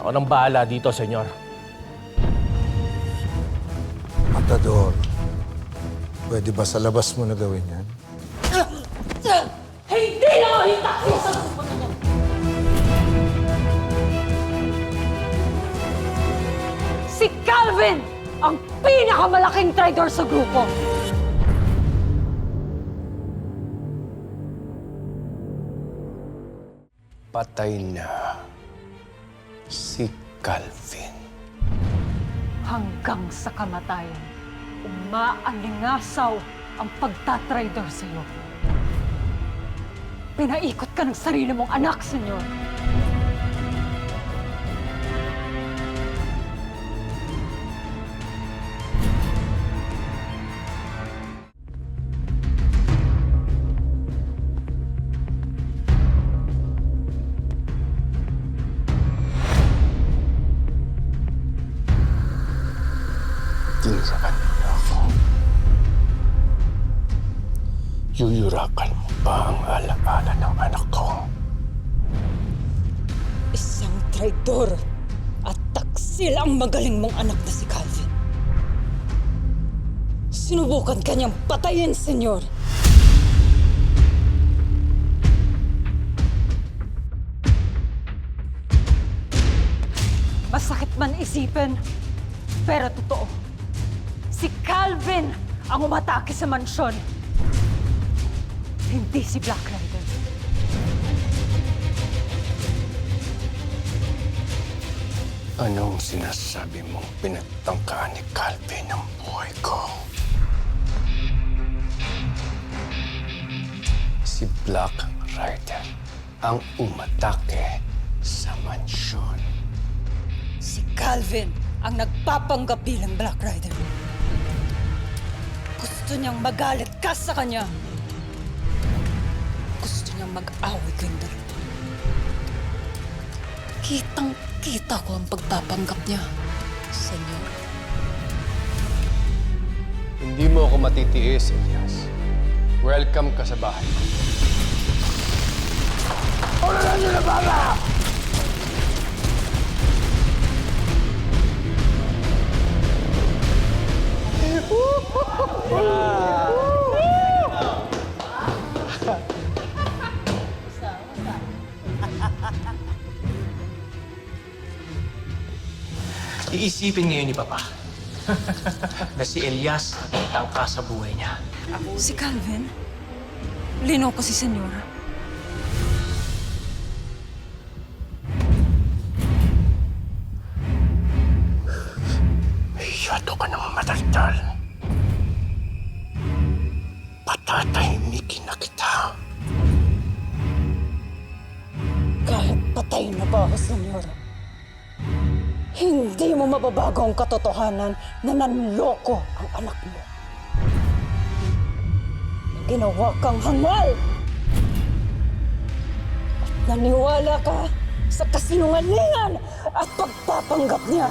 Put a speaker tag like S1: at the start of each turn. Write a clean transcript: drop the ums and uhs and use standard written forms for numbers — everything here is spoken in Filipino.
S1: Ako nang bahala dito, senyor.
S2: Matador, pwede ba sa labas mo na gawin yan?
S3: Hindi na ako hitakbo sa grupo na to! Si Calvin ang pinakamalaking traitor sa grupo!
S4: Patay na si Calvin.
S3: Hanggang sa kamatayan, umaalingasaw ang pagtatraidor sa'yo. Pinaikot ka ng sarili mong anak, senyor.
S4: Tinrakan niyo ako. Yuyurakan mo ba ang alaala ng anak ko?
S5: Isang traidor at taksil ang magaling mong anak na si Calvin. Sinubukan kanyang patayin, senyor.
S3: Masakit man isipin, pero totoo. Si Calvin ang umatake sa mansyon. Hindi si Black Rider.
S4: Anong sinasabi mong pinagtangkaan ni Calvin ang buhay ko? Si Black Rider ang umatake sa mansyon.
S5: Si Calvin ang nagpapanggap bilang Black Rider. Gusto niyang magalit ka sa kanya. Gusto niyang mag-away kayong dalawa. Kitang-kita ko ang pagpapanggap niya, senyor.
S4: Hindi mo ako matitiis, Elias. Welcome ka sa bahay ko.
S1: Iisipin ngayon ni Papa na si Elias ang tangka sa buhay niya.
S5: Si Calvin? Lino ko si senyor.
S4: Masyado ka ng madaldal. Patatahimikin na kita.
S5: Kahit patay na ba ako, senyor? Hindi mo mababago ang katotohanan na nanloko ang anak mo. Ginawa kang hangal! At naniwala ka sa kasinungalingan at pagpapanggap niya.